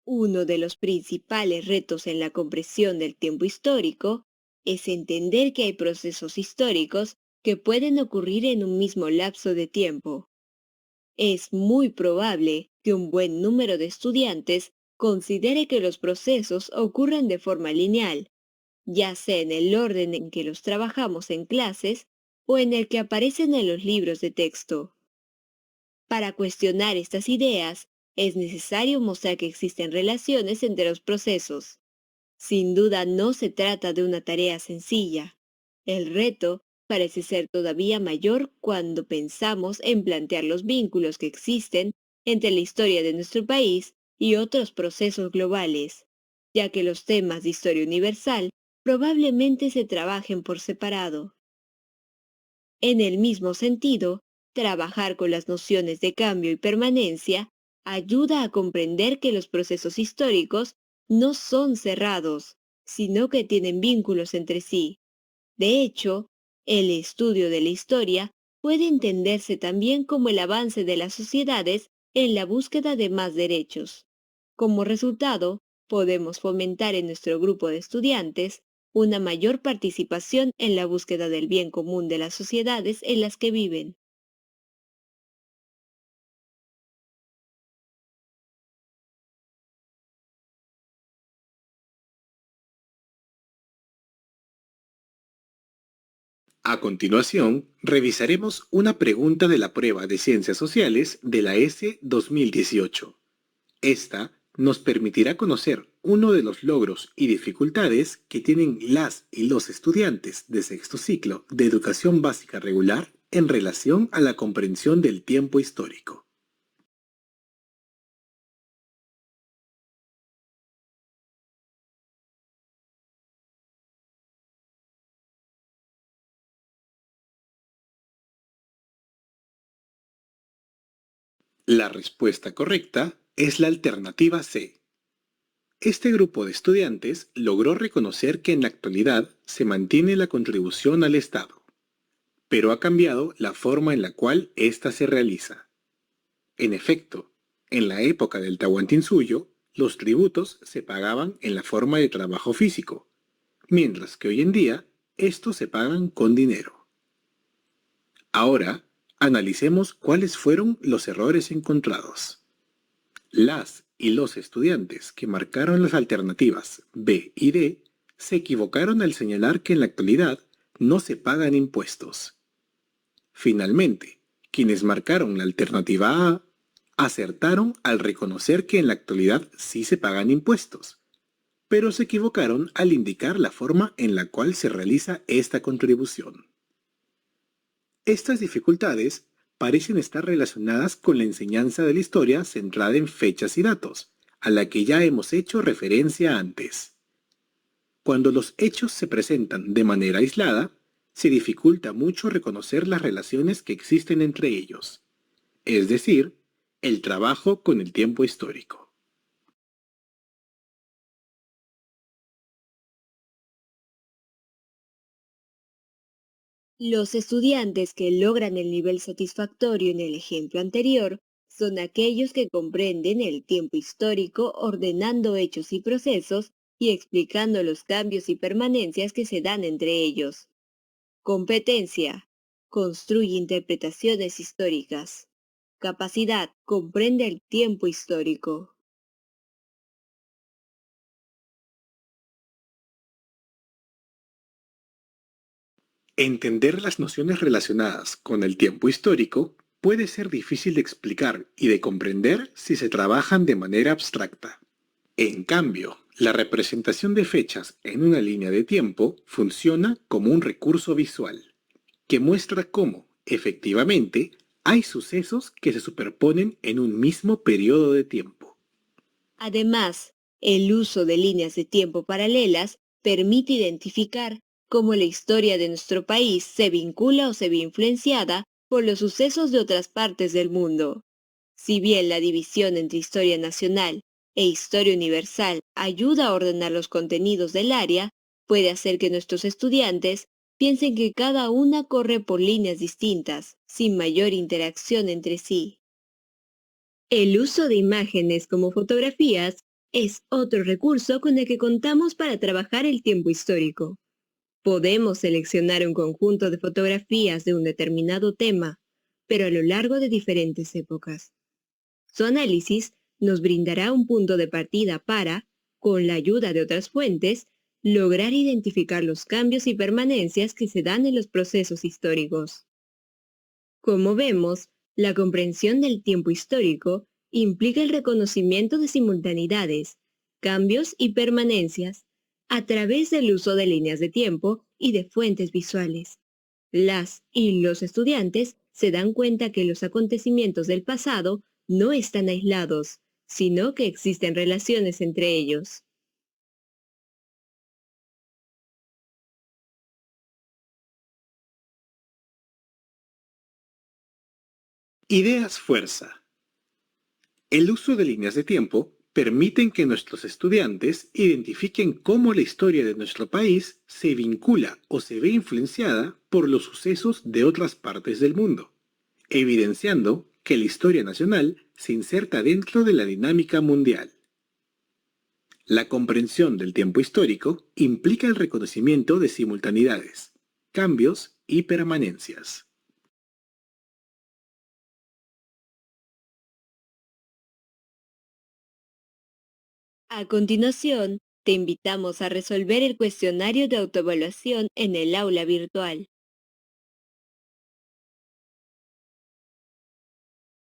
Uno de los principales retos en la comprensión del tiempo histórico es entender que hay procesos históricos que pueden ocurrir en un mismo lapso de tiempo. Es muy probable que un buen número de estudiantes considere que los procesos ocurren de forma lineal, ya sea en el orden en que los trabajamos en clases o en el que aparecen en los libros de texto. Para cuestionar estas ideas, es necesario mostrar que existen relaciones entre los procesos. Sin duda no se trata de una tarea sencilla. El reto parece ser todavía mayor cuando pensamos en plantear los vínculos que existen entre la historia de nuestro país y otros procesos globales, ya que los temas de historia universal probablemente se trabajen por separado. En el mismo sentido, trabajar con las nociones de cambio y permanencia ayuda a comprender que los procesos históricos no son cerrados, sino que tienen vínculos entre sí. De hecho, el estudio de la historia puede entenderse también como el avance de las sociedades en la búsqueda de más derechos. Como resultado, podemos fomentar en nuestro grupo de estudiantes una mayor participación en la búsqueda del bien común de las sociedades en las que viven. A continuación, revisaremos una pregunta de la prueba de Ciencias Sociales de la S 2018. Esta nos permitirá conocer uno de los logros y dificultades que tienen las y los estudiantes de sexto ciclo de educación básica regular en relación a la comprensión del tiempo histórico. La respuesta correcta es la alternativa C. Este grupo de estudiantes logró reconocer que en la actualidad se mantiene la contribución al Estado, pero ha cambiado la forma en la cual ésta se realiza. En efecto, en la época del Tahuantinsuyo, los tributos se pagaban en la forma de trabajo físico, mientras que hoy en día estos se pagan con dinero. Ahora, analicemos cuáles fueron los errores encontrados. Las y los estudiantes que marcaron las alternativas B y D se equivocaron al señalar que en la actualidad no se pagan impuestos. Finalmente, quienes marcaron la alternativa A acertaron al reconocer que en la actualidad sí se pagan impuestos, pero se equivocaron al indicar la forma en la cual se realiza esta contribución. Estas dificultades parecen estar relacionadas con la enseñanza de la historia centrada en fechas y datos, a la que ya hemos hecho referencia antes. Cuando los hechos se presentan de manera aislada, se dificulta mucho reconocer las relaciones que existen entre ellos, es decir, el trabajo con el tiempo histórico. Los estudiantes que logran el nivel satisfactorio en el ejemplo anterior son aquellos que comprenden el tiempo histórico ordenando hechos y procesos y explicando los cambios y permanencias que se dan entre ellos. Competencia. Construye interpretaciones históricas. Capacidad. Comprende el tiempo histórico. Entender las nociones relacionadas con el tiempo histórico puede ser difícil de explicar y de comprender si se trabajan de manera abstracta. En cambio, la representación de fechas en una línea de tiempo funciona como un recurso visual, que muestra cómo, efectivamente, hay sucesos que se superponen en un mismo periodo de tiempo. Además, el uso de líneas de tiempo paralelas permite identificar cómo la historia de nuestro país se vincula o se ve influenciada por los sucesos de otras partes del mundo. Si bien la división entre historia nacional e historia universal ayuda a ordenar los contenidos del área, puede hacer que nuestros estudiantes piensen que cada una corre por líneas distintas, sin mayor interacción entre sí. El uso de imágenes como fotografías es otro recurso con el que contamos para trabajar el tiempo histórico. Podemos seleccionar un conjunto de fotografías de un determinado tema, pero a lo largo de diferentes épocas. Su análisis nos brindará un punto de partida para, con la ayuda de otras fuentes, lograr identificar los cambios y permanencias que se dan en los procesos históricos. Como vemos, la comprensión del tiempo histórico implica el reconocimiento de simultaneidades, cambios y permanencias a través del uso de líneas de tiempo y de fuentes visuales. Las y los estudiantes se dan cuenta que los acontecimientos del pasado no están aislados, sino que existen relaciones entre ellos. Ideas fuerza. El uso de líneas de tiempo permiten que nuestros estudiantes identifiquen cómo la historia de nuestro país se vincula o se ve influenciada por los sucesos de otras partes del mundo, evidenciando que la historia nacional se inserta dentro de la dinámica mundial. La comprensión del tiempo histórico implica el reconocimiento de simultaneidades, cambios y permanencias. A continuación, te invitamos a resolver el cuestionario de autoevaluación en el aula virtual.